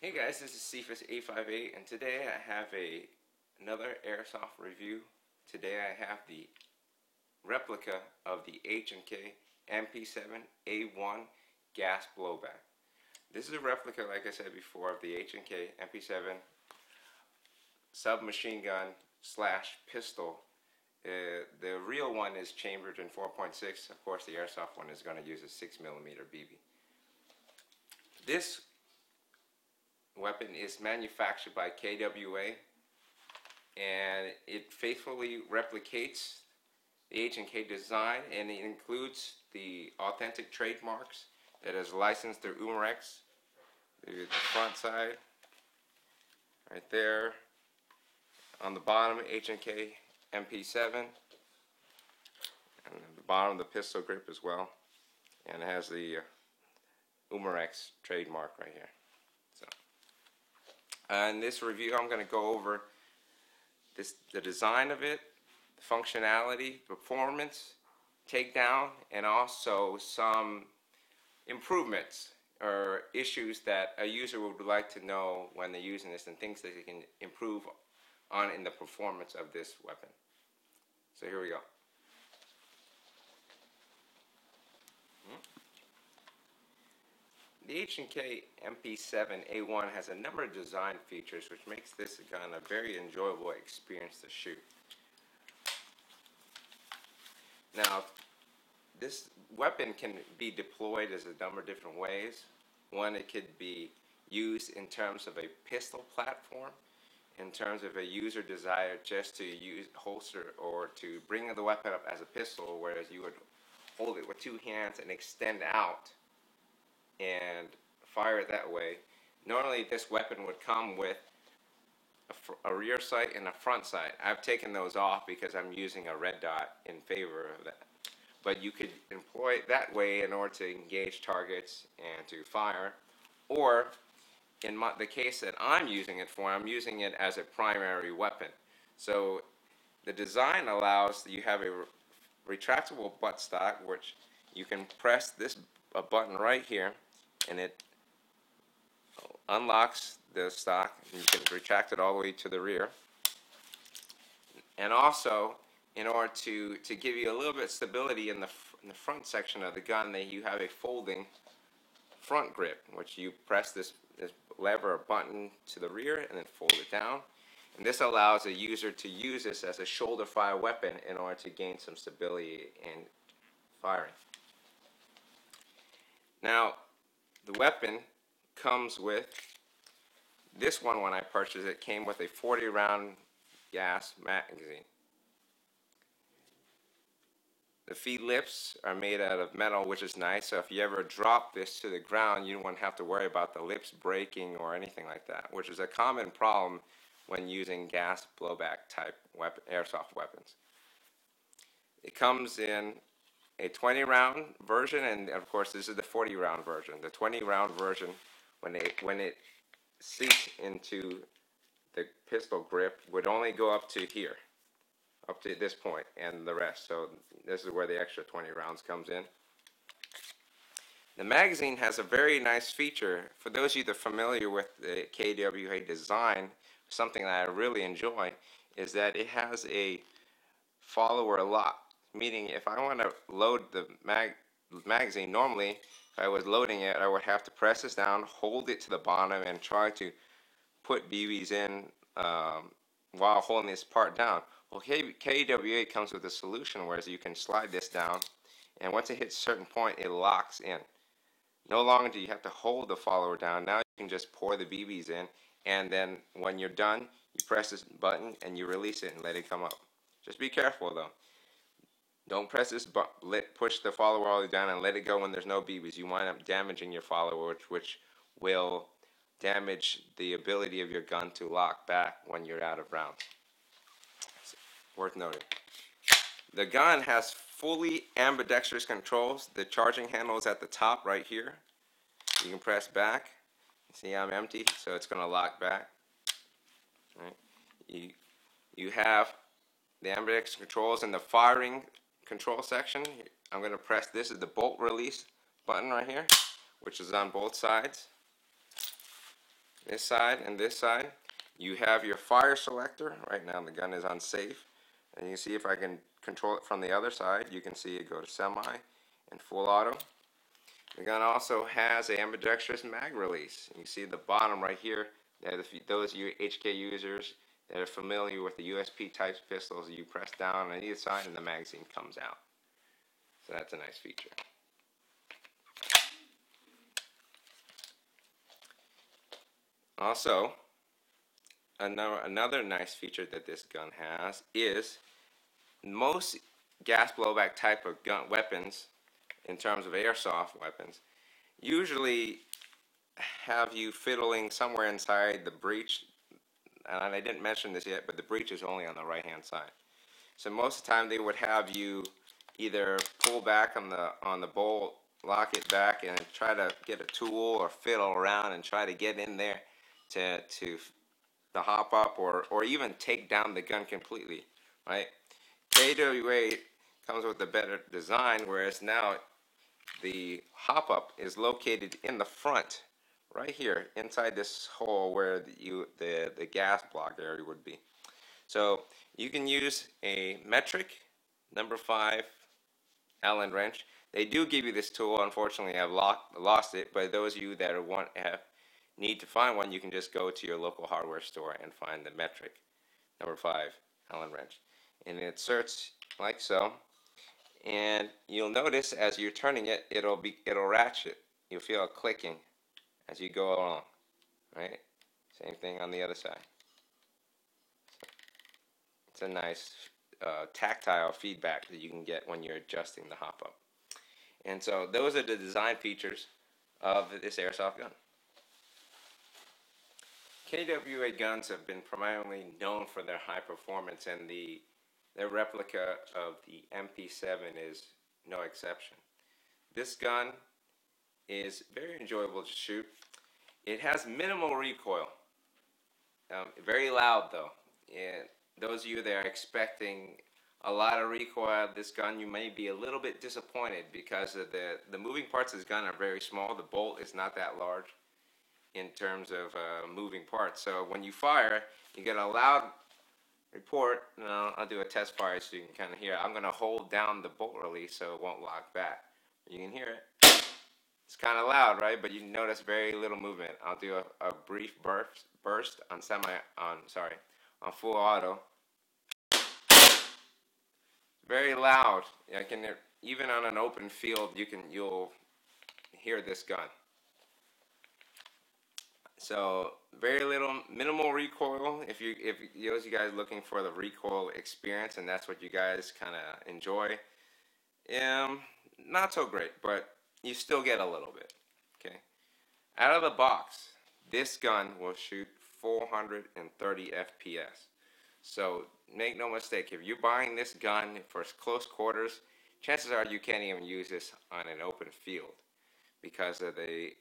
Hey guys, this is Cephas858, and today I have another Airsoft review. Today I have the replica of the H&K MP7A1 gas blowback. This is a replica, like I said before, of the H&K MP7 submachine gun slash pistol. The real one is chambered in 4.6. Of course, the Airsoft one is going to use a 6mm BB. This weapon is manufactured by KWA, and it faithfully replicates the H&K design, and it includes the authentic trademarks that is licensed through Umarex. The front side right there, on the bottom H&K MP7, and the bottom of the pistol grip as well, and it has the Umarex trademark right here. In this review, I'm going to go over the design of it, the functionality, performance, takedown, and also some improvements or issues that a user would like to know when they're using this, and things that they can improve on in the performance of this weapon. So here we go. The H&K MP7A1 has a number of design features which makes this gun a very enjoyable experience to shoot. Now, this weapon can be deployed as a number of different ways. One, it could be used in terms of a pistol platform, in terms of a user desire just to use holster or to bring the weapon up as a pistol, whereas you would hold it with two hands and extend out and fire it that way. Normally this weapon would come with a rear sight and a front sight. I've taken those off because I'm using a red dot in favor of that. But you could employ it that way in order to engage targets and to fire. Or in the case that I'm using it for, I'm using it as a primary weapon. So the design allows that you have a retractable buttstock, which you can press this button right here, and it unlocks the stock, and you can retract it all the way to the rear. And also, in order to give you a little bit of stability in the front section of the gun, that you have a folding front grip, which you press this lever or button to the rear and then fold it down. And this allows a user to use this as a shoulder fire weapon in order to gain some stability in firing. Now, the weapon comes with, this one when I purchased it, came with a 40-round gas magazine. The feed lips are made out of metal, which is nice, so if you ever drop this to the ground, you won't have to worry about the lips breaking or anything like that, which is a common problem when using gas blowback type airsoft weapons. It comes in a 20-round version, and of course this is the 40-round version. The 20-round version, when it seats into the pistol grip, would only go up to here, up to this point, and the rest. So this is where the extra 20 rounds comes in. The magazine has a very nice feature. For those of you that are familiar with the KWA design, something that I really enjoy is that it has a follower lock. Meaning, if I want to load the magazine, normally, if I was loading it, I would have to press this down, hold it to the bottom, and try to put BBs in while holding this part down. Well, KWA comes with a solution where you can slide this down, and once it hits a certain point, it locks in. No longer do you have to hold the follower down. Now you can just pour the BBs in, and then when you're done, you press this button and you release it and let it come up. Just be careful though. Don't press this button, push the follower all the way down and let it go when there's no BBs. You wind up damaging your follower, which will damage the ability of your gun to lock back when you're out of rounds. It's worth noting. The gun has fully ambidextrous controls. The charging handle is at the top right here. You can press back. See, I'm empty, so it's going to lock back. Right. You have the ambidextrous controls in the firing control section. I'm going to press this is the bolt release button right here, which is on both sides. this side and this side. You have your fire selector. Right now the gun is unsafe. And you see if I can control it from the other side, you can see it go to semi and full auto. The gun also has a ambidextrous mag release. You see the bottom right here, that if those HK users that are familiar with the USP type pistols, you press down on either side and the magazine comes out. So that's a nice feature. Also, another nice feature that this gun has is most gas blowback type of gun weapons, in terms of airsoft weapons, usually have you fiddling somewhere inside the breech. And I didn't mention this yet, but the breech is only on the right hand side. So most of the time they would have you either pull back on the bolt, lock it back, and try to get a tool or fiddle around and try to get in there to the hop up or even take down the gun completely, right? KWA comes with a better design, whereas now the hop up is located in the front, right here inside this hole where the gas block area would be. So you can use a metric number 5 Allen wrench. They do give you this tool. Unfortunately, I've lost it, but those of you that need to find one, you can just go to your local hardware store and find the metric number 5 Allen wrench. And it inserts like so. And you'll notice as you're turning it, it'll ratchet. You'll feel it clicking as you go along, right? Same thing on the other side. It's a nice tactile feedback that you can get when you're adjusting the hop up. And so those are the design features of this airsoft gun. KWA guns have been primarily known for their high performance, and their replica of the MP7 is no exception. This gun is very enjoyable to shoot. It has minimal recoil. Very loud though. And those of you that are expecting a lot of recoil of this gun, you may be a little bit disappointed because of the moving parts of this gun are very small. The bolt is not that large in terms of moving parts. So when you fire, you get a loud report. Now I'll do a test fire so you can kind of hear it. I'm going to hold down the bolt release so it won't lock back. You can hear it. It's kind of loud, right? But you notice very little movement. I'll do a brief burst on on full auto. Very loud. Even on an open field, you'll hear this gun. So very minimal recoil. If those you guys looking for the recoil experience, and that's what you guys kind of enjoy, not so great, but you still get a little bit. Okay, out of the box, this gun will shoot 430 FPS. So make no mistake, if you're buying this gun for close quarters, chances are you can't even use this on an open field because of the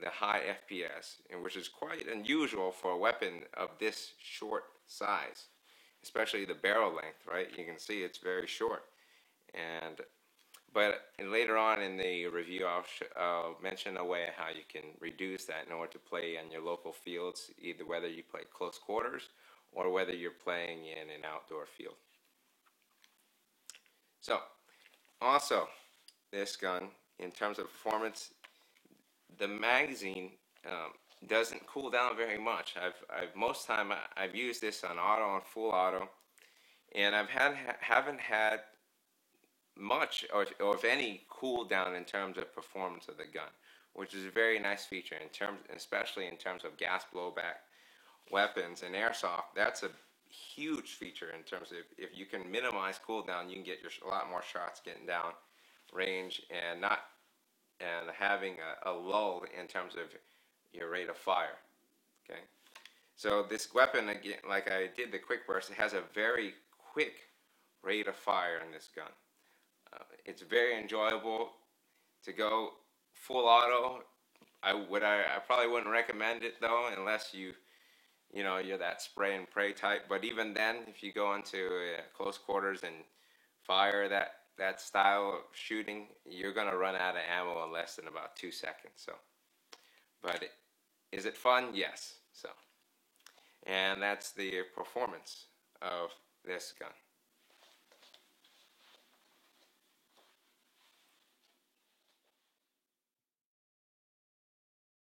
high FPS, and which is quite unusual for a weapon of this short size, especially the barrel length, right? You can see it's very short. But later on in the review, I'll mention a way how you can reduce that in order to play on your local fields, either whether you play close quarters or whether you're playing in an outdoor field. So, also, this gun, in terms of performance, the magazine doesn't cool down very much. Most time I've used this on auto and full auto, and haven't had much or if any cool down in terms of performance of the gun, which is a very nice feature especially in terms of gas blowback weapons and airsoft. That's a huge feature in terms of if you can minimize cooldown, you can get a lot more shots getting down range and having a lull in terms of your rate of fire. Okay, so this weapon, again, like I did the quick burst, it has a very quick rate of fire in this gun. It's very enjoyable to go full auto. I probably wouldn't recommend it though, unless you're that spray and pray type. But even then, if you go into close quarters and fire that style of shooting, you're gonna run out of ammo in less than about 2 seconds. So, but Is it fun? Yes. So, and that's the performance of this gun.